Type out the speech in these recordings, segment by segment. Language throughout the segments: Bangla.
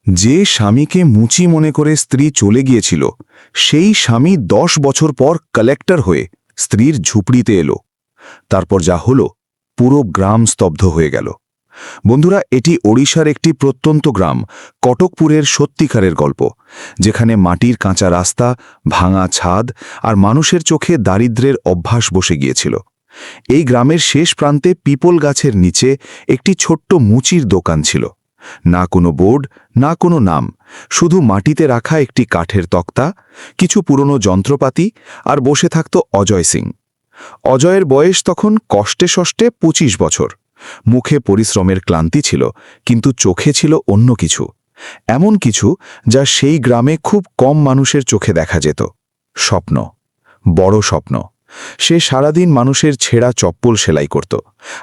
যে স্বামীকে মুচি মনে করে স্ত্রী চলে গিয়েছিল সেই স্বামী 10 বছর পর কালেক্টর হয়ে স্ত্রীর ঝুপড়িতে এলো। তারপর যা হলো, পুরো গ্রাম স্তব্ধ হয়ে গেল। বন্ধুরা, এটি ওড়িশার একটি প্রত্যন্ত গ্রাম কটকপুরের সত্যিকারের গল্প, যেখানে মাটির কাঁচা রাস্তা, ভাঙা ছাদ আর মানুষের চোখে দারিদ্র্যের অভ্যাস বসে গিয়েছিল। এই গ্রামের শেষ প্রান্তে পিপল গাছের নিচে একটি ছোট্ট মুচির দোকান ছিল। না কোনো বোর্ড, না কোনো নাম, শুধু মাটিতে রাখা একটি কাঠের তক্তা, কিছু পুরনো যন্ত্রপাতি, আর বসে থাকত অজয় সিং। অজয়ের বয়স তখন কষ্টে সষ্টে 25 বছর। মুখে পরিশ্রমের ক্লান্তি ছিল, কিন্তু চোখে ছিল অন্য কিছু, এমন কিছু যা সেই গ্রামে খুব কম মানুষের চোখে দেখা যেত। স্বপ্ন, বড় স্বপ্ন। সে সারাদিন মানুষের ছেঁড়া চপ্পল সেলাই করত,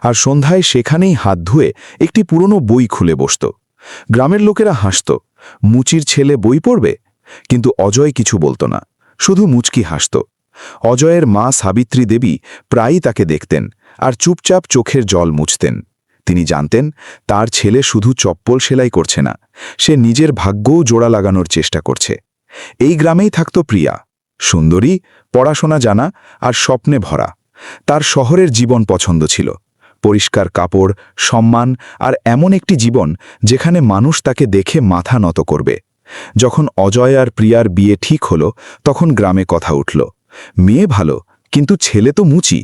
আর সন্ধ্যায় সেখানেই হাত ধুয়ে একটি পুরনো বই খুলে বসত। গ্রামের লোকেরা হাসত, মুচির ছেলে বই পড়বে? কিন্তু অজয় কিছু বলতো না, শুধু মুচকি হাসত। অজয়ের মা সাবিত্রী দেবী প্রায়ই তাকে দেখতেন আর চুপচাপ চোখের জল মুছতেন। তিনি জানতেন তার ছেলে শুধু চপ্পল সেলাই করছে না, সে নিজের ভাগ্যও জোড়া লাগানোর চেষ্টা করছে। এই গ্রামেই থাকত প্রিয়া, সুন্দরী, পড়াশোনা জানা আর স্বপ্নে ভরা। তার শহরের জীবন পছন্দ ছিল, পরিষ্কার কাপড়, সম্মান আর এমন একটি জীবন যেখানে মানুষ তাকে দেখে মাথা নত করবে। যখন অজয় আর প্রিয়ার বিয়ে ঠিক হলো, তখন গ্রামে কথা উঠল, মেয়ে ভালো, কিন্তু ছেলে তো মুচি।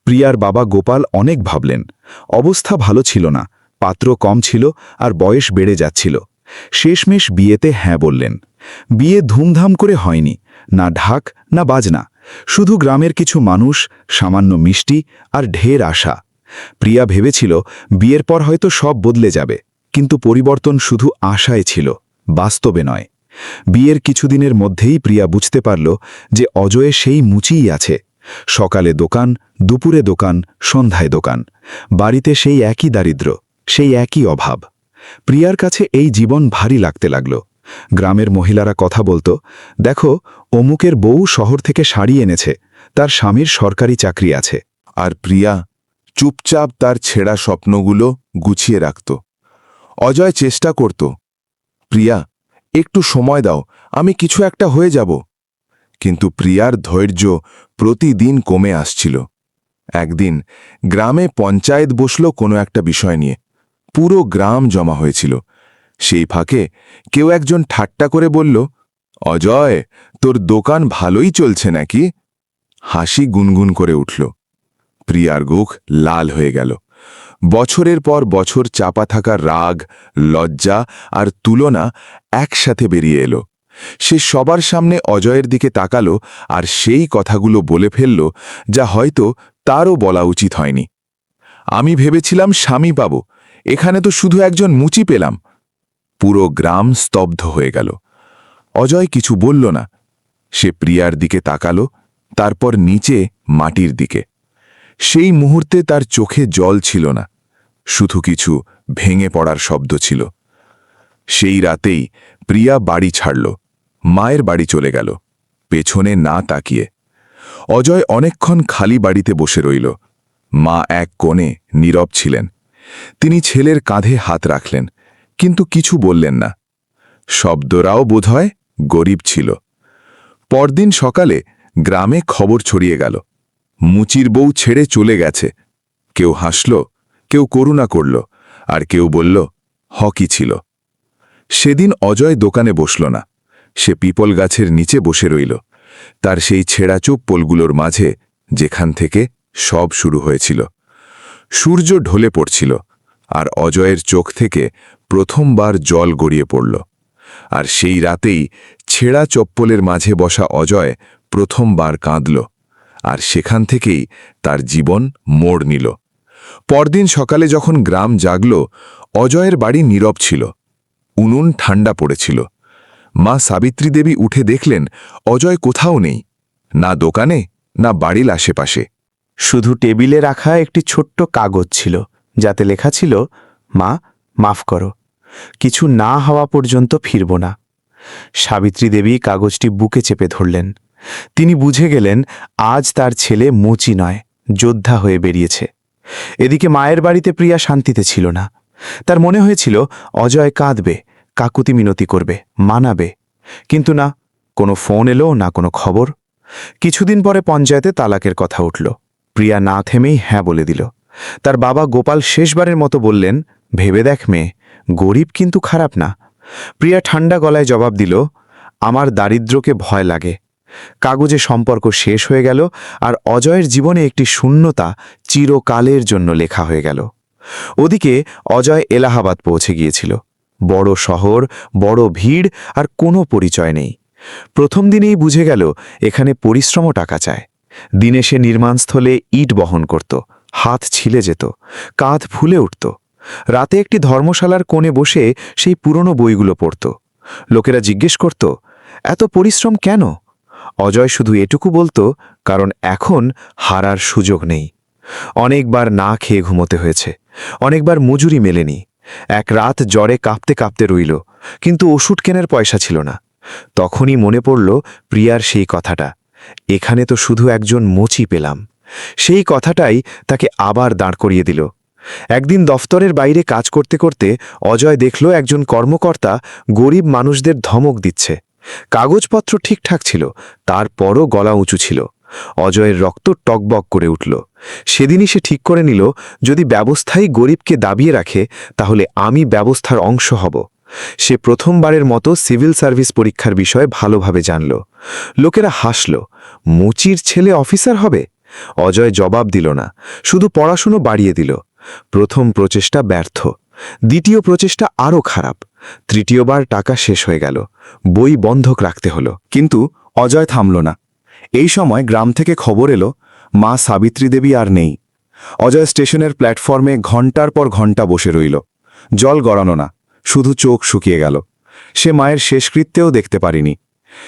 প্রিয়ার বাবা গোপাল অনেক ভাবলেন। অবস্থা ভালো ছিল না, পাত্র কম ছিল আর বয়স বেড়ে যাচ্ছিল। শেষমেশ বিয়েতে হ্যাঁ বললেন। বিয়ে ধুমধাম করে হয়নি, না ঢাক না বাজনা, শুধু গ্রামের কিছু মানুষ, সামান্য মিষ্টি আর ঢের আশা। প্রিয়া ভেবেছিল বিয়ের পর হয়তো সব বদলে যাবে, কিন্তু পরিবর্তন শুধু আশায় ছিল, বাস্তবে নয়। বিয়ের কিছুদিনের মধ্যেই প্রিয়া বুঝতে পারল যে অজয়ে সেই মুচিই আছে। সকালে দোকান, দুপুরে দোকান, সন্ধ্যায় দোকান, বাড়িতে সেই একই দারিদ্র্য, সেই একই অভাব। প্রিয়ার কাছে এই জীবন ভারী লাগতে লাগল। গ্রামের মহিলারা কথা বলতো, দেখো, অমুকের বউ শহর থেকে শাড়ি এনেছে, তার স্বামীর সরকারি চাকরি আছে। আর প্রিয়া চুপচাপ তার ছেঁড়া স্বপ্নগুলো গুছিয়ে রাখত। অজয় চেষ্টা করত, প্রিয়া, একটু সময় দাও, আমি কিছু একটা হয়ে যাব। কিন্তু প্রিয়ার ধৈর্য প্রতিদিন কমে আসছিল। একদিন গ্রামে পঞ্চায়েত বসল কোনো একটা বিষয় নিয়ে। পুরো গ্রাম জমা হয়েছিল। সেই ফাঁকে কেউ একজন ঠাট্টা করে বলল, অজয়, তোর দোকান ভালোই চলছে নাকি? হাসি গুনগুন করে উঠল। প্রিয়ার মুখ লাল হয়ে গেল। বছরের পর বছর চাপা থাকা রাগ, লজ্জা আর তুলনা একসাথে বেরিয়ে এলো। সে সবার সামনে অজয়ের দিকে তাকালো আর সেই কথাগুলো বলে ফেলল যা হয়তো তারও বলা উচিত হয়নি। আমি ভেবেছিলাম স্বামী পাব, এখানে তো শুধু একজন মুচি পেলাম। পুরো গ্রাম স্তব্ধ হয়ে গেল। অজয় কিছু বলল না। সে প্রিয়ার দিকে তাকালো, তারপর নিচে মাটির দিকে। সেই মুহূর্তে তার চোখে জল ছিল না, শুধু কিছু ভেঙে পড়ার শব্দ ছিল। সেই রাতেই প্রিয়া বাড়ি ছাড়ল, মায়ের বাড়ি চলে গেল, পেছনে না তাকিয়ে। অজয় অনেকক্ষণ খালি বাড়িতে বসে রইল। মা এক কোণে নীরব ছিলেন। তিনি ছেলের কাঁধে হাত রাখলেন, কিন্তু কিছু বললেন না। শব্দরাও বোধহয় গরিব ছিল। পরদিন সকালে গ্রামে খবর ছড়িয়ে গেল, মুচির বউ ছেড়ে চলে গেছে। কেউ হাসল, কেউ করুণা করল, আর কেউ বলল হকি ছিল। সেদিন অজয় দোকানে বসল না, সে পিপল গাছের নিচে বসে রইল, তার সেই ছেঁড়া চপ্পলগুলোর মাঝে, যেখান থেকে সব শুরু হয়েছিল। সূর্য ঢলে পড়ছিল, আর অজয়ের চোখ থেকে প্রথমবার জল গড়িয়ে পড়ল। আর সেই রাতেই ছেঁড়া চপ্পলের মাঝে বসা অজয় প্রথমবার কাঁদল, আর সেখান থেকেই তার জীবন মোড় নিল। পরদিন সকালে যখন গ্রাম জাগল, অজয়ের বাড়ি নীরব ছিল। উনুন ঠান্ডা পড়েছিল। মা সাবিত্রী দেবী উঠে দেখলেন অজয় কোথাও নেই, না দোকানে, না বাড়ির আশেপাশে। শুধু টেবিলে রাখা একটি ছোট্ট কাগজ ছিল, যাতে লেখা ছিল, মা, মাফ করো, কিছু না হওয়া পর্যন্ত ফিরব না। সাবিত্রী দেবী কাগজটি বুকে চেপে ধরলেন। তিনি বুঝে গেলেন আজ তার ছেলে মুচি নয়, যোদ্ধা হয়ে বেরিয়েছে। এদিকে মায়ের বাড়িতে প্রিয়া শান্তিতে ছিল না। তার মনে হয়েছিল অজয় কাঁদবে, কাকুতি মিনতি করবে, মানাবে। কিন্তু না, কোনো ফোন এলো না, কোনো খবর। কিছুদিন পরে পঞ্চায়েতে তালাকের কথা উঠল। প্রিয়া না থেমেই হ্যাঁ বলে দিল। তার বাবা গোপাল শেষবারের মতো বললেন, ভেবে দেখ মেয়ে, গরিব কিন্তু খারাপ না। প্রিয়া ঠান্ডা গলায় জবাব দিল, আমার দারিদ্র্যকে ভয় লাগে। কাগজে সম্পর্ক শেষ হয়ে গেল, আর অজয়ের জীবনে একটি শূন্যতা চিরকালের জন্য লেখা হয়ে গেল। ওদিকে অজয় এলাহাবাদ পৌঁছে গিয়েছিল। বড় শহর, বড় ভিড়, আর কোনো পরিচয় নেই। প্রথম দিনেই বুঝে গেল এখানে পরিশ্রমও টাকা চায়। দিনে সে নির্মাণস্থলে ইট বহন করত, হাত ছিলে যেত, কাঁধ ফুলে উঠত। রাতে একটি ধর্মশালার কোণে বসে সেই পুরনো বইগুলো পড়ত। লোকেরা জিজ্ঞেস করত, এত পরিশ্রম কেন? অজয় শুধু এটুকু বলতো, কারণ এখন হারার সুযোগ নেই। অনেকবার না খেয়ে ঘুমোতে হয়েছে, অনেকবার মজুরি মেলেনি। এক রাত জ্বরে কাঁপতে কাঁপতে রইল, কিন্তু ওষুধ কেনার পয়সা ছিল না। তখনই মনে পড়ল প্রিয়ার সেই কথাটা, এখানে তো শুধু একজন মুচি পেলাম। সেই কথাটাই তাকে আবার দাঁড় করিয়ে দিল। একদিন দফতরের বাইরে কাজ করতে করতে অজয় দেখল একজন কর্মকর্তা গরিব মানুষদের ধমক দিচ্ছে। কাগজপত্র ঠিকঠাক ছিল, তারপরও গলা উঁচু ছিল। অজয়ের রক্ত টকবক করে উঠল। সেদিনই সে ঠিক করে নিল, যদি ব্যবস্থাই গরিবকে দাবিয়ে রাখে, তাহলে আমি ব্যবস্থার অংশ হব। সে প্রথমবারের মতো সিভিল সার্ভিস পরীক্ষার বিষয়ে ভালোভাবে জানল। লোকেরা হাসল, মুচির ছেলে অফিসার হবে? অজয় জবাব দিল না, শুধু পড়াশুনো বাড়িয়ে দিল। প্রথম প্রচেষ্টা ব্যর্থ, দ্বিতীয় প্রচেষ্টা আরও খারাপ, তৃতীয়বার টাকা শেষ হয়ে গেল, বই বন্ধক রাখতে হলো। কিন্তু অজয় থামল না। এই সময় গ্রাম থেকে খবর এলো, মা সাবিত্রী দেবী আর নেই। অজয় স্টেশনের প্ল্যাটফর্মে ঘণ্টার পর ঘণ্টা বসে রইল। জল গড়ানো না, শুধু চোখ শুকিয়ে গেল। সে মায়ের শেষকৃত্যেও দেখতে পারিনি।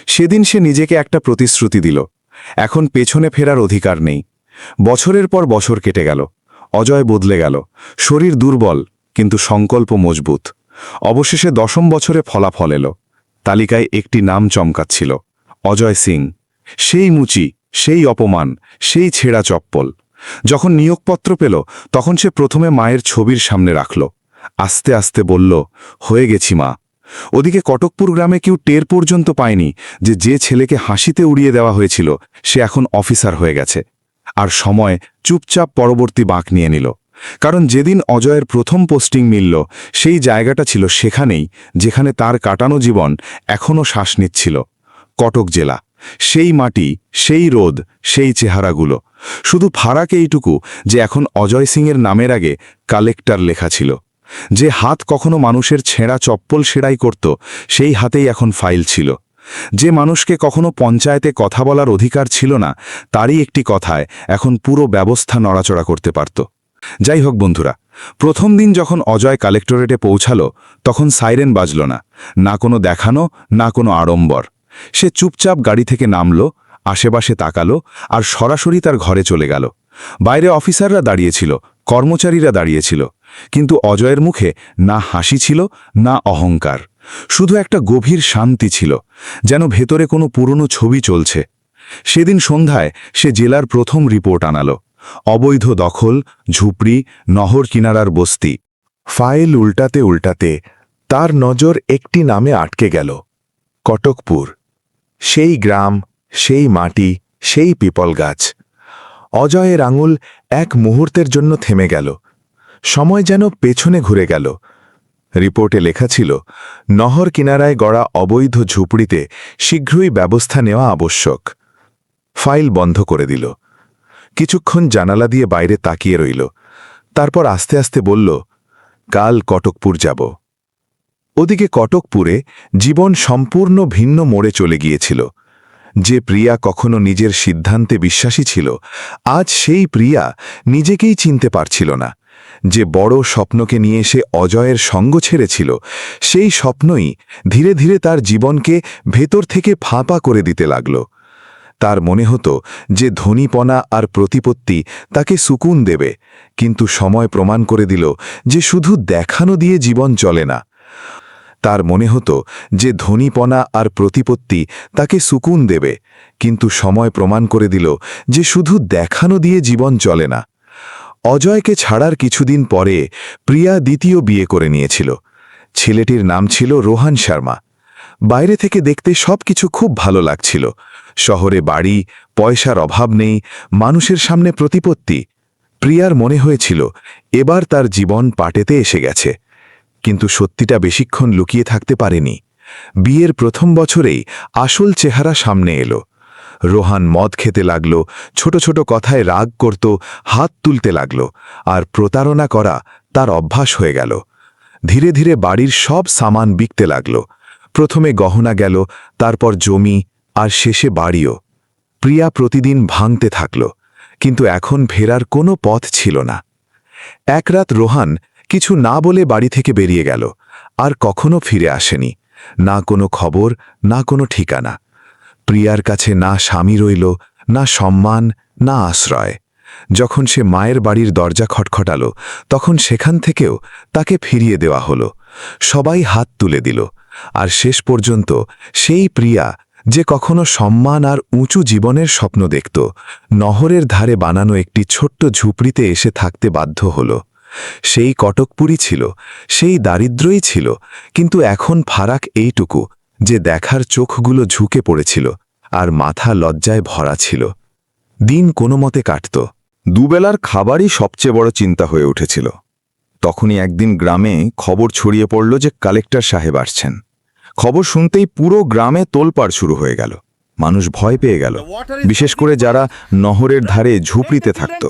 সেদিন সে নিজেকে একটা প্রতিশ্রুতি দিল, এখন পেছনে ফেরার অধিকার নেই। বছরের পর বছর কেটে গেল। অজয় বদলে গেল, শরীর দুর্বল, কিন্তু সংকল্প মজবুত। অবশেষে 10ম বছরে ফলাফল এলো। তালিকায় একটি নাম চমকাচ্ছিল, অজয় সিং। সেই মুচি, সেই অপমান, সেই ছেঁড়া চপ্পল। যখন নিয়োগপত্র পেল, তখন সে প্রথমে মায়ের ছবির সামনে রাখল। আস্তে আস্তে বলল, হয়ে গেছি মা। ওদিকে কটকপুর গ্রামে কেউ টের পর্যন্ত পায়নি যে ছেলেকে হাসিতে উড়িয়ে দেওয়া হয়েছিল, সে এখন অফিসার হয়ে গেছে। আর সময় চুপচাপ পরবর্তী বাঁক নিয়ে নিল। কারণ যেদিন অজয়ের প্রথম পোস্টিং মিলল, সেই জায়গাটা ছিল সেখানেই যেখানে তার কাটানো জীবন এখনও শ্বাস নিচ্ছিল। কটক জেলা, সেই মাটি, সেই রোদ, সেই চেহারাগুলো। শুধু ফারাক এইটুকু যে এখন অজয় সিংয়ের নামের আগে কালেক্টর লেখা ছিল। যে হাত কখনো মানুষের ছেঁড়া চপ্পল সেলাই করত, সেই হাতেই এখন ফাইল ছিল। যে মানুষকে কখনো পঞ্চায়েতে কথা বলার অধিকার ছিল না, তারই একটি কথায় এখন পুরো ব্যবস্থা নড়াচড়া করতে পারত। যাই হোক বন্ধুরা, প্রথম দিন যখন অজয় কালেক্টরেটে পৌঁছালো, তখন সাইরেন বাজল না, না কোনো দেখানো, না কোনো আড়ম্বর। সে চুপচাপ গাড়ি থেকে নামল, আশেপাশে তাকালো, আর সরাসরি তার ঘরে চলে গেল। বাইরে অফিসাররা দাঁড়িয়েছিল, কর্মচারীরা দাঁড়িয়েছিল, কিন্তু অজয়ের মুখে না হাসি ছিল, না অহংকার। শুধু একটা গভীর শান্তি ছিল, যেন ভেতরে কোনো পুরনো ছবি চলছে। সেদিন সন্ধ্যায় সে জেলার প্রথম রিপোর্ট আনালো। অবৈধ দখল, ঝুপড়ি, নহর কিনারার বস্তি। ফাইল উল্টাতে উল্টাতে তার নজর একটি নামে আটকে গেল, কটকপুর। সেই গ্রাম, সেই মাটি, সেই পিপল গাছ। অজয়ের আঙুল এক মুহূর্তের জন্য থেমে গেল। সময় যেন পেছনে ঘুরে গেল। রিপোর্টে লেখা ছিল, নহর কিনারায় গড়া অবৈধ ঝুপড়িতে শীঘ্রই ব্যবস্থা নেওয়া আবশ্যক। ফাইল বন্ধ করে দিল। কিছুক্ষণ জানালা দিয়ে বাইরে তাকিয়ে রইল। তারপর আস্তে আস্তে বলল, কাল কটকপুর যাব। ওদিকে কটকপুরে জীবন সম্পূর্ণ ভিন্ন মোড়ে চলে গিয়েছিল। যে প্রিয়া কখনো নিজের সিদ্ধান্তে বিশ্বাসী ছিল, আজ সেই প্রিয়া নিজেকেই চিনতে পারছিল না। যে বড় স্বপ্নকে নিয়ে সে অজয়ের সঙ্গ ছেড়েছিল, সেই স্বপ্নই ধীরে ধীরে তার জীবনকে ভেতর থেকে ফাঁপা করে দিতে লাগল। তার মনে হতো যে ধনীপনা আর প্রতিপত্তি তাকে সুকুন দেবে, কিন্তু সময় প্রমাণ করে দিল যে শুধু দেখানো দিয়ে জীবন চলে না। তার মনে হতো যে ধনীপনা আর প্রতিপত্তি তাকে সুকুন দেবে, কিন্তু সময় প্রমাণ করে দিল যে শুধু দেখানো দিয়ে জীবন চলে না। অজয়কে ছাড়ার কিছুদিন পরে প্রিয়া দ্বিতীয় বিয়ে করে নিয়েছিল। ছেলেটির নাম ছিল রোহান শর্মা। বাইরে থেকে দেখতে সবকিছু খুব ভালো লাগছিল। শহরে বাড়ি, পয়সার অভাব নেই, মানুষের সামনে প্রতিপত্তি। প্রিয়ার মনে হয়েছিল এবার তার জীবন পাটেতে এসে গেছে। কিন্তু সত্যিটা বেশিক্ষণ লুকিয়ে থাকতে পারেনি। বিয়ের প্রথম বছরেই আসল চেহারা সামনে এলো। রোহান মদ খেতে লাগল, ছোট ছোট কথায় রাগ করত, হাত তুলতে লাগল, আর প্রতারণা করা তার অভ্যাস হয়ে গেল। ধীরে ধীরে বাড়ির সব সামান বিকতে লাগল। প্রথমে গহনা গেল, তারপর জমি, আর শেষে বাড়িও। প্রিয়া প্রতিদিন ভাঙতে থাকল, কিন্তু এখন ফেরার কোনো পথ ছিল না। এক রাত রোহান কিছু না বলে বাড়ি থেকে বেরিয়ে গেল, আর কখনো ফিরে আসেনি। না কোনো খবর, না কোনো ঠিকানা। প্রিয়ার কাছে না স্বামী রইল, না সম্মান, না আশ্রয়। যখন সে মায়ের বাড়ির দরজা খটখটাল, তখন সেখান থেকেও তাকে ফিরিয়ে দেওয়া হলো। সবাই হাত তুলে দিল, আর শেষ পর্যন্ত সেই প্রিয়া, যে কখনো সম্মান আর উঁচু জীবনের স্বপ্ন দেখত, নহরের ধারে বানানো একটি ছোট্ট ঝুপড়িতে এসে থাকতে বাধ্য হল। সেই কটকপুরি ছিল, সেই দারিদ্র্যই ছিল, কিন্তু এখন ফারাক এইটুকু যে দেখার চোখগুলো ঝুঁকে পড়েছিল, আর মাথা লজ্জায় ভরা ছিল। দিন কোনো মতে কাটত। দুবেলার খাবারই সবচেয়ে বড় চিন্তা হয়ে উঠেছিল। তখনই একদিন গ্রামে খবর ছড়িয়ে পড়ল যে কালেক্টর সাহেব আসছেন। খবর শুনতেই পুরো গ্রামে তোলপাড় শুরু হয়ে গেল। মানুষ ভয় পেয়ে গেল, বিশেষ করে যারা নহরের ধারে ঝুপড়িতে থাকত।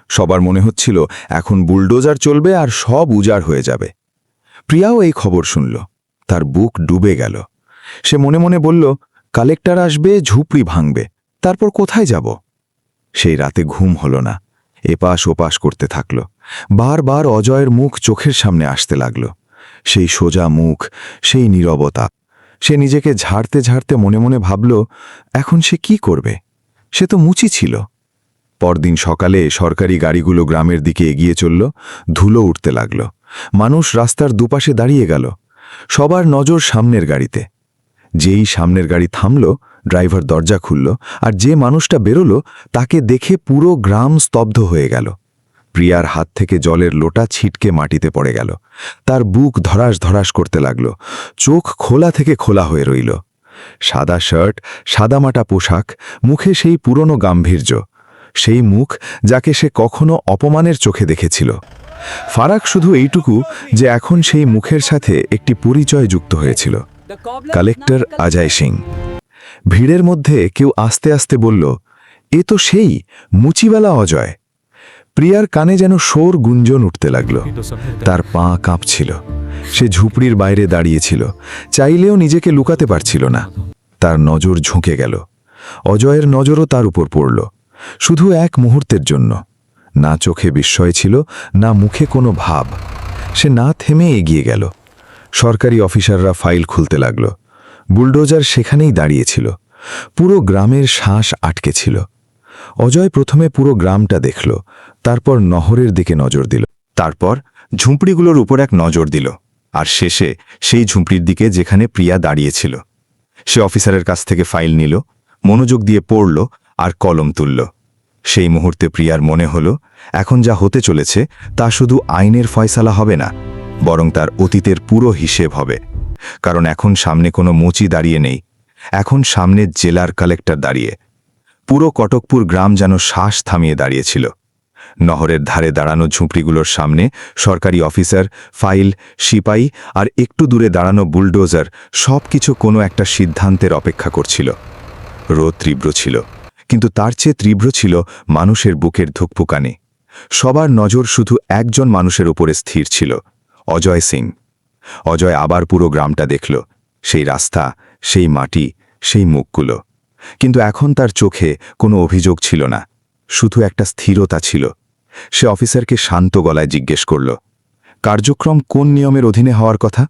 সবার মনে হচ্ছিল এখন বুলডোজার চলবে আর সব উজাড় হয়ে যাবে। প্রিয়াও এই খবর শুনল, তার বুক ডুবে গেল। সে মনে মনে বলল, কালেক্টর আসবে, ঝুপড়ি ভাঙবে, তারপর কোথায় যাব? সেই রাতে ঘুম হল না, এপাশ ওপাশ করতে থাকল। বারবার অজয়ের মুখ চোখের সামনে আসতে লাগল। সেই সোজা মুখ, সেই নীরবতা। সে নিজেকে ঝাড়তে ঝাড়তে মনে মনে ভাবল, এখন সে কি করবে? সে তো মুচি ছিল। পরদিন সকালে সরকারি গাড়িগুলো গ্রামের দিকে এগিয়ে চলল, ধুলো উঠতে লাগল। মানুষ রাস্তার দুপাশে দাঁড়িয়ে গেল, সবার নজর সামনের গাড়িতে। যেই সামনের গাড়ি থামল, ড্রাইভার দরজা খুলল, আর যে মানুষটা বেরোল তাকে দেখে পুরো গ্রাম স্তব্ধ হয়ে গেল। প্রিয়ার হাত থেকে জলের লোটা ছিটকে মাটিতে পড়ে গেল। তার বুক ধরাস ধরাস করতে লাগল, চোখ খোলা থেকে খোলা হয়ে রইল। সাদা শার্ট, সাদামাটা পোশাক, মুখে সেই পুরনো গাম্ভীর্য, সেই মুখ যাকে সে কখনো অপমানের চোখে দেখেছিল। ফারাক শুধু এইটুকু যে এখন সেই মুখের সাথে একটি পরিচয় যুক্ত হয়েছিল, কালেক্টর অজয় সিং। ভিড়ের মধ্যে কেউ আস্তে আস্তে বলল, এ তো সেই মুচিওয়ালা অজয়। প্রিয়ার কানে যেন শোর গুঞ্জন উঠতে লাগল। তার পা কাঁপছিল। সে ঝুপড়ির বাইরে দাঁড়িয়েছিল, চাইলেও নিজেকে লুকাতে পারছিল না। তার নজর ঝুঁকে গেল। অজয়ের নজরও তার উপর পড়ল, শুধু এক মুহূর্তের জন্য। না চোখে বিস্ময় ছিল, না মুখে কোনো ভাব। সে না থেমে এগিয়ে গেল। সরকারি অফিসাররা ফাইল খুলতে লাগল। বুলডোজার সেখানেই দাঁড়িয়েছিল। পুরো গ্রামের শ্বাস আটকে ছিল। অজয় প্রথমে পুরো গ্রামটা দেখল, তারপর নহরের দিকে নজর দিল, তারপর ঝুঁপড়িগুলোর উপর এক নজর দিল, আর শেষে সেই ঝুঁপড়ির দিকে যেখানে প্রিয়া দাঁড়িয়েছিল। সে অফিসারের কাছ থেকে ফাইল নিল, মনোযোগ দিয়ে পড়ল, আর কলম তুলল। সেই মুহূর্তে প্রিয়ার মনে হল, এখন যা হতে চলেছে তা শুধু আইনের ফয়সালা হবে না, বরং তার অতীতের পুরো হিসেব হবে। কারণ এখন সামনে কোনো মুচি দাঁড়িয়ে নেই, এখন সামনে জেলার কালেক্টর দাঁড়িয়ে। পুরো কটকপুর গ্রাম যেন শ্বাস থামিয়ে দাঁড়িয়েছিল। নহরের ধারে দাঁড়ানো ঝুঁপড়িগুলোর সামনে সরকারি অফিসার, ফাইল, সিপাই, আর একটু দূরে দাঁড়ানো বুলডোজার সবকিছু কোনো একটা সিদ্ধান্তের অপেক্ষা করছিল। রোদ তীব্র ছিল, কিন্তু তার চেয়ে তীব্র ছিল মানুষের বুকের ধুকপুকানি। সবার নজর শুধু একজন মানুষের উপরে স্থির ছিল, অজয় সিং। অজয় আবার পুরো গ্রামটা দেখল, সেই রাস্তা, সেই মাটি, সেই মুখগুলো। কিন্তু এখন তার চোখে কোনো অভিযোগ ছিল না, শুধু একটা স্থিরতা ছিল। সে অফিসারকে শান্ত গলায় জিজ্ঞেস করল, কার্যক্রম কোন নিয়মের অধীনে হওয়ার কথা?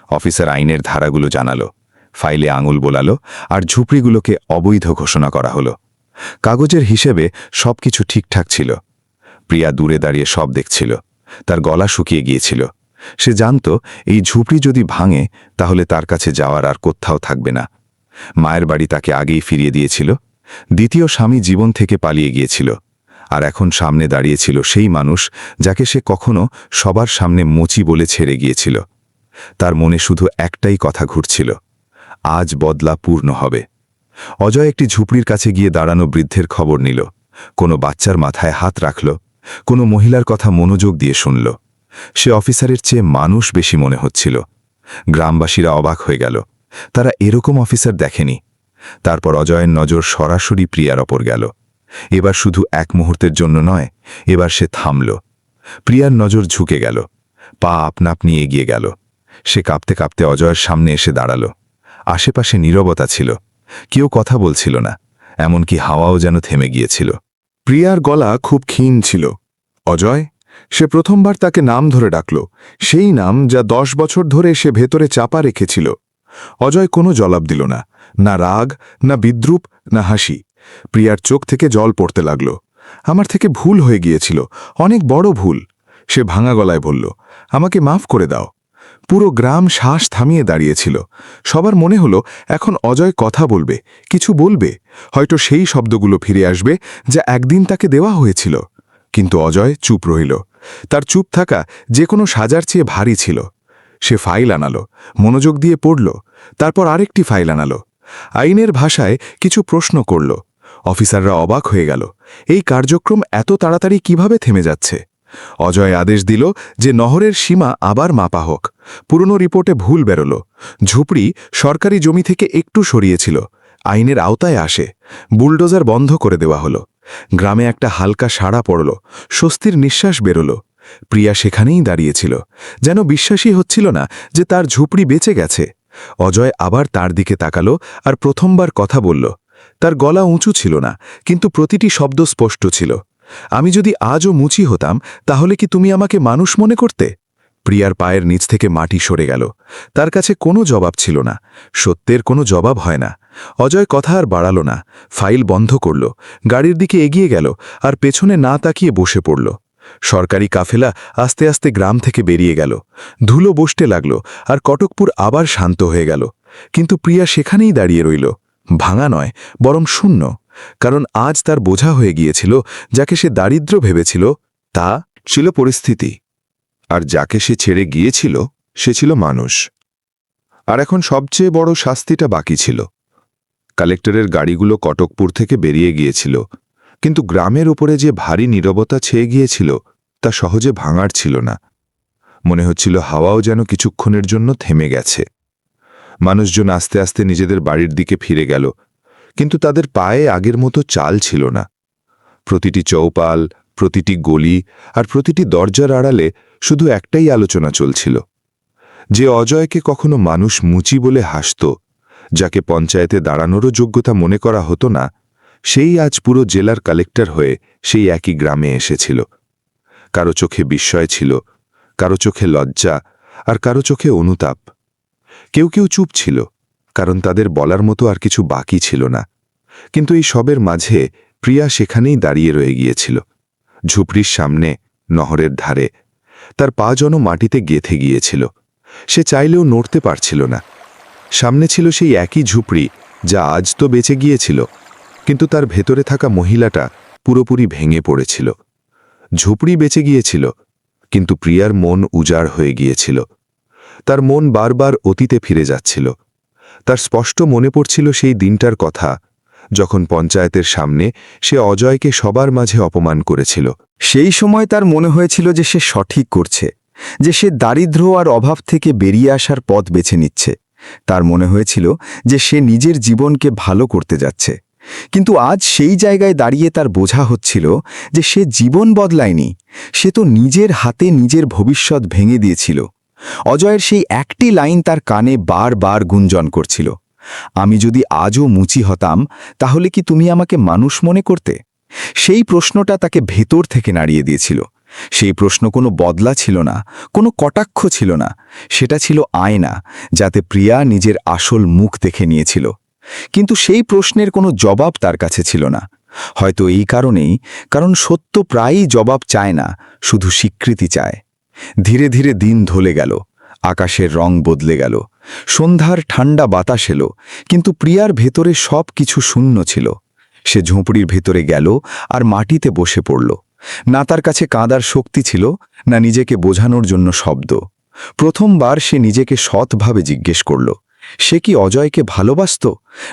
অফিসার আইনের ধারাগুলো জানালো, ফাইলে আঙুল বোলালো, আর ঝুপড়িগুলোকে অবৈধ ঘোষণা করা হলো। কাগজের হিসেবে সবকিছু ঠিকঠাক ছিল। প্রিয়া দূরে দাঁড়িয়ে সব দেখছিল। তার গলা শুকিয়ে গিয়েছিল। সে জানত এই ঝুপড়ি যদি ভাঙে তাহলে তার কাছে যাওয়ার আর কোথাও থাকবে না। মায়ের বাড়ি তাকে আগেই ফিরিয়ে দিয়েছিল, দ্বিতীয় স্বামী জীবন থেকে পালিয়ে গিয়েছিল, আর এখন সামনে দাঁড়িয়েছিল সেই মানুষ যাকে সে কখনো সবার সামনে মুচি বলে ছেড়ে গিয়েছিল। তার মনে শুধু একটাই কথা ঘুরছিল, আজ বদলা পূর্ণ হবে। অজয় একটি ঝুপড়ির কাছে গিয়ে দাঁড়ানো বৃদ্ধের খবর নিল, কোনো বাচ্চার মাথায় হাত রাখল, কোনো মহিলার কথা মনোযোগ দিয়ে শুনল। সে অফিসারের চেয়ে মানুষ বেশি মনে হচ্ছিল। গ্রামবাসীরা অবাক হয়ে গেল, তারা এরকম অফিসার দেখেনি। তারপর অজয়ের নজর সরাসরি প্রিয়ার ওপর গেল। এবার শুধু এক মুহূর্তের জন্য নয়, এবার সে থামল। প্রিয়ার নজর ঝুঁকে গেল, পা আপনা আপনি এগিয়ে গেল। সে কাঁপতে কাঁপতে অজয়ের সামনে এসে দাঁড়াল। আশেপাশে নীরবতা ছিল, কেউ কথা বলছিল না, এমনকি হাওয়াও যেন থেমে গিয়েছিল। প্রিয়ার গলা খুব ক্ষীণ ছিল। অজয়, সে প্রথমবার তাকে নাম ধরে ডাকল, সেই নাম যা 10 বছর ধরে সে ভেতরে চাপা রেখেছিল। অজয় কোনো জবাব দিল না, না রাগ, না বিদ্রুপ, না হাসি। প্রিয়ার চোখ থেকে জল পড়তে লাগল। আমার থেকে ভুল হয়ে গিয়েছিল, অনেক বড় ভুল। সে ভাঙা গলায় বলল, আমাকে মাফ করে দাও। পুরো গ্রাম শ্বাস থামিয়ে দাঁড়িয়েছিল। সবার মনে হলো এখন অজয় কথা বলবে, কিছু বলবে, হয়তো সেই শব্দগুলো ফিরে আসবে যা একদিন তাকে দেওয়া হয়েছিল। কিন্তু অজয় চুপ রইল। তার চুপ থাকা যে কোনো সাজার চেয়ে ভারী ছিল। সে ফাইল আনালো, মনোযোগ দিয়ে পড়ল, তারপর আরেকটি ফাইল আনালো। আইনের ভাষায় কিছু প্রশ্ন করল। অফিসাররা অবাক হয়ে গেল, এই কার্যক্রম এত তাড়াতাড়ি কিভাবে থেমে যাচ্ছে। অজয় আদেশ দিল যে নহরের সীমা আবার মাপা হোক। পুরনো রিপোর্টে ভুল বেরোল। ঝুপড়ি সরকারি জমি থেকে একটু সরিয়েছিল, আইনের আওতায় আসে। বুলডোজার বন্ধ করে দেওয়া হলো। গ্রামে একটা হালকা সাড়া পড়ল, স্বস্তির নিঃশ্বাস বেরোল। প্রিয়া সেখানেই দাঁড়িয়েছিল, যেন বিশ্বাসই হচ্ছিল না যে তার ঝুপড়ি বেঁচে গেছে। অজয় আবার তার দিকে তাকালো আর প্রথমবার কথা বলল। তার গলা উঁচু ছিল না, কিন্তু প্রতিটি শব্দ স্পষ্ট ছিল। আমি যদি আজও মুচি হতাম, তাহলে কি তুমি আমাকে মানুষ মনে করতে? প্রিয়ার পায়ের নিচ থেকে মাটি সরে গেল। তার কাছে কোনো জবাব ছিল না। সত্যের কোনো জবাব হয় না। অজয় কথা আর বাড়াল না, ফাইল বন্ধ করল, গাড়ির দিকে এগিয়ে গেল আর পেছনে না তাকিয়ে বসে পড়ল। সরকারি কাফেলা আস্তে আস্তে গ্রাম থেকে বেরিয়ে গেল। ধুলো বসতে লাগল আর কটকপুর আবার শান্ত হয়ে গেল। কিন্তু প্রিয়া সেখানেই দাঁড়িয়ে রইল, ভাঙা নয়, বরং শূন্য। কারণ আজ তার বোঝা হয়ে গিয়েছিল, যাকে সে দারিদ্র ভেবেছিল তা ছিল পরিস্থিতি, আর যাকে সে ছেড়ে গিয়েছিল সে ছিল মানুষ। আর এখন সবচেয়ে বড় শাস্তিটা বাকি ছিল। কালেক্টরের গাড়িগুলো কটকপুর থেকে বেরিয়ে গিয়েছিল, কিন্তু গ্রামের উপরে যে ভারী নীরবতা ছেয়ে গিয়েছিল তা সহজে ভাঙার ছিল না। মনে হচ্ছিল হাওয়াও যেন কিছুক্ষণের জন্য থেমে গেছে। মানুষজন আস্তে আস্তে নিজেদের বাড়ির দিকে ফিরে গেল, কিন্তু তাদের পায়ে আগের মতো চাল ছিল না। প্রতিটি চৌপাল, প্রতিটি গলি আর প্রতিটি দরজার আড়ালে শুধু একটাই আলোচনা চলছিল। যে অজয়কে কখনো মানুষ মুচি বলে হাসত, যাকে পঞ্চায়েতে দাঁড়ানোরও যোগ্যতা মনে করা হতো না, সেই আজ পুরো জেলার কালেক্টর হয়ে সেই একই গ্রামে এসেছিল। কারো চোখে বিস্ময় ছিল, কারো চোখে লজ্জা, আর কারো চোখে অনুতাপ। কেউ কেউ চুপ ছিল, কারণ তাদের বলার মতো আর কিছু বাকি ছিল না। কিন্তু এই সবের মাঝে প্রিয়া সেখানেই দাঁড়িয়ে রয়ে গিয়েছিল, ঝুপড়ির সামনে, নহরের ধারে। তার পা যেন মাটিতে গেঁথে গিয়েছিল। সে চাইলেও নড়তে পারছিল না। সামনে ছিল সেই একই ঝুপড়ি যা আজ তো বেঁচে গিয়েছিল, কিন্তু তার ভেতরে থাকা মহিলাটা পুরোপুরি ভেঙে পড়েছিল। ঝুপড়ি বেঁচে গিয়েছিল, কিন্তু প্রিয়ার মন উজাড় হয়ে গিয়েছিল। তার মন বারবার অতীতে ফিরে যাচ্ছিল। তার স্পষ্ট মনে পড়ছিল সেই দিনটার কথা, যখন পঞ্চায়েতের সামনে সে অজয়কে সবার মাঝে অপমান করেছিল। সেই সময় তার মনে হয়েছিল যে সে সঠিক করছে, যে সে দারিদ্র্য আর অভাব থেকে বেরিয়ে আসার পথ বেছে নিচ্ছে। তার মনে হয়েছিল যে সে নিজের জীবনকে ভালো করতে যাচ্ছে। কিন্তু আজ সেই জায়গায় দাঁড়িয়ে তার বোঝা হচ্ছিল যে সে জীবন বদলায়নি, সে তো নিজের হাতে নিজের ভবিষ্যৎ ভেঙে দিয়েছিল। অজয়ের সেই একটি লাইন তার কানে বারবার গুঞ্জন করছিল, আমি যদি আজও মুচি হতাম, তাহলে কি তুমি আমাকে মানুষ মনে করতে? সেই প্রশ্নটা তাকে ভেতর থেকে নাড়িয়ে দিয়েছিল। সেই প্রশ্ন কোনো বদলা ছিল না, কোনো কটাক্ষ ছিল না, সেটা ছিল আয়না, যাতে প্রিয়া নিজের আসল মুখ দেখে নিয়েছিল। কিন্তু সেই প্রশ্নের কোনো জবাব তার কাছে ছিল না। হয়তো এই কারণেই, কারণ সত্য প্রায়ই জবাব চায় না, শুধু স্বীকৃতি চায়। ধীরে ধীরে দিন ঢলে গেল, আকাশের রং বদলে গেল, সন্ধ্যার ঠান্ডা বাতাস এলো, কিন্তু প্রিয়ার ভেতরে সব কিছু শূন্য ছিল। সে ঝুপড়ির ভেতরে গেল আর মাটিতে বসে পড়ল। না তার কাছে কাঁদার শক্তি ছিল, না নিজেকে বোঝানোর জন্য শব্দ। প্রথমবার সে নিজেকে সৎভাবে জিজ্ঞেস করল, সে কি অজয়কে ভালোবাসত,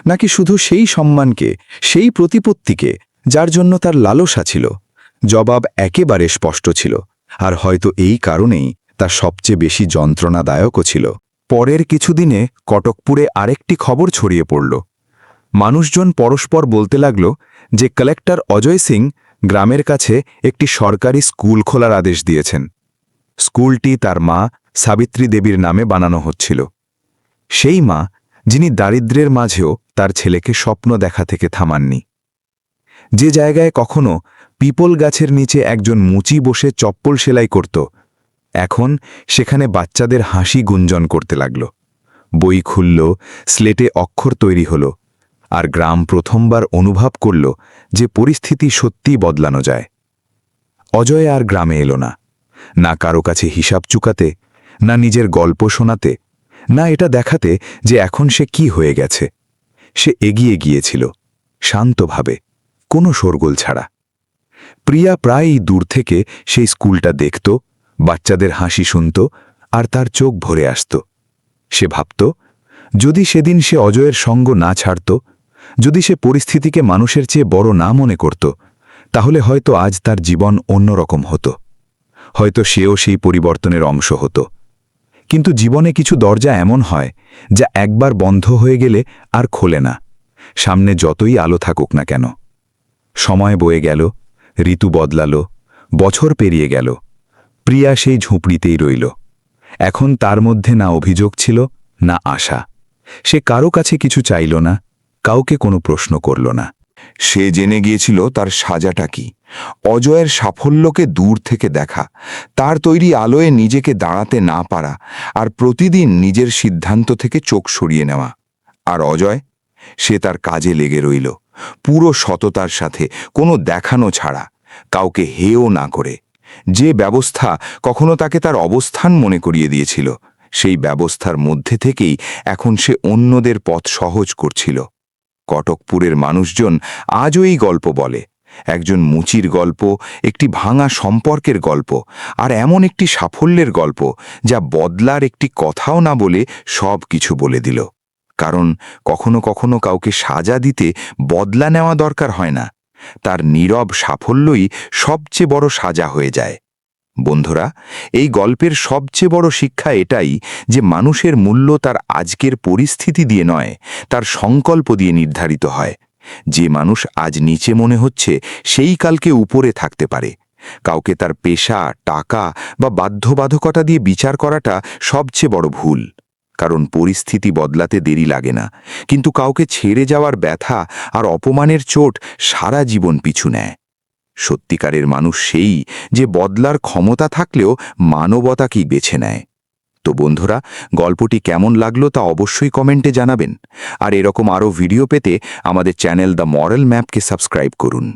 নাকি শুধু সেই সম্মানকে, সেই প্রতিপত্তিকে যার জন্য তার লালসা ছিল? জবাব একেবারে স্পষ্ট ছিল, আর হয়তো এই কারণেই তা সবচেয়ে বেশি যন্ত্রণাদায়কও ছিল। পরের কিছুদিনে কটকপুরে আরেকটি খবর ছড়িয়ে পড়ল। মানুষজন পরস্পর বলতে লাগল যে কালেক্টর অজয় সিং গ্রামের কাছে একটি সরকারি স্কুল খোলার আদেশ দিয়েছেন। স্কুলটি তার মা সাবিত্রী দেবীর নামে বানানো হচ্ছিল। সেই মা, যিনি দারিদ্র্যের মাঝেও তার ছেলেকে স্বপ্ন দেখা থেকে থামাননি। যে জায়গায় কখনো পিপল গাছের নিচে একজন মুচি বসে চপ্পল সেলাই করত, এখন সেখানে বাচ্চাদের হাসি গুঞ্জন করতে লাগল। বই খুলল, স্লেটে অক্ষর তৈরি হল, আর গ্রাম প্রথমবার অনুভব করল যে পরিস্থিতি সত্যিই বদলানো যায়। অজয় আর গ্রামে এলো না, না কারো কাছে হিসাব চুকাতে, না নিজের গল্প শোনাতে, না এটা দেখাতে যে এখন সে কি হয়ে গেছে। সে এগিয়ে গিয়েছিল, শান্তভাবে, কোনো শোরগোল ছাড়া। প্রিয়া প্রায়ই দূর থেকে সেই স্কুলটা দেখত, বাচ্চাদের হাসি শুনত, আর তার চোখ ভরে আসত। সে ভাবত, যদি সেদিন সে অজয়ের সঙ্গ না ছাড়ত, যদি সে পরিস্থিতিকে মানুষের চেয়ে বড় না মনে করত, তাহলে হয়তো আজ তার জীবন অন্যরকম হতো। হয়তো সেও সেই পরিবর্তনের অংশ হতো। কিন্তু জীবনে কিছু দরজা এমন হয় যা একবার বন্ধ হয়ে গেলে আর খোলে না, সামনে যতই আলো থাকুক না কেন। সময় বয়ে গেল, ঋতু বদলাল, বছর পেরিয়ে গেল। প্রিয়া সেই ঝুপড়িতেই রইল। এখন তার মধ্যে না অভিযোগ ছিল, না আশা। সে কারো কাছে কিছু চাইল না, কাউকে কোনো প্রশ্ন করল না। সে জেনে গিয়েছিল তার সাজাটা কি। অজয়ের সাফল্যকে দূর থেকে দেখা, তার তৈরি আলোয় নিজেকে দাঁড়াতে না পারা, আর প্রতিদিন নিজের সিদ্ধান্ত থেকে চোখ সরিয়ে নেওয়া। আর অজয়, সে তার কাজে লেগে রইল, পুরো সততার সাথে, কোনো দেখানো ছাড়া, কাউকে হেও না করে। যে ব্যবস্থা কখনো তাকে তার অবস্থান মনে করিয়ে দিয়েছিল, সেই ব্যবস্থার মধ্যে থেকেই এখন সে অন্যদের পথ সহজ করছিল। কটকপুরের মানুষজন আজও এই গল্প বলে, একজন মুচির গল্প, একটি ভাঙা সম্পর্কের গল্প, আর এমন একটি সাফল্যের গল্প যা বদলার একটি কথাও না বলে সব কিছু বলে দিল। কারণ কখনো কখনো কাউকে সাজা দিতে বদলা নেওয়া দরকার হয় না, তার নীরব সাফল্যই সবচেয়ে বড় সাজা হয়ে যায়। বন্ধুরা, এই গল্পের সবচেয়ে বড় শিক্ষা এটাই যে মানুষের মূল্য তার আজকের পরিস্থিতি দিয়ে নয়, তার সংকল্প দিয়ে নির্ধারিত হয়। যে মানুষ আজ নিচে মনে হচ্ছে, সেই কালকে উপরে থাকতে পারে। কাউকে তার পেশা, টাকা বা বাধ্যবাধকতা দিয়ে বিচার করাটা সবচেয়ে বড় ভুল। কারণ পরিস্থিতি বদলাতে দেরি লাগে না, কিন্তু কাউকে ছেড়ে যাওয়ার ব্যথা আর অপমানের চোট সারা জীবন পিছু নেয়। সত্যিকারের মানুষ সেই যে বদলার ক্ষমতা থাকলেও মানবতাকেই বেছে নেয়। তো বন্ধুরা, গল্পটি কেমন লাগলো তা অবশ্যই কমেন্টে জানাবেন। আর এরকম আরও ভিডিও পেতে আমাদের চ্যানেল দ্য মরাল ম্যাপকে সাবস্ক্রাইব করুন।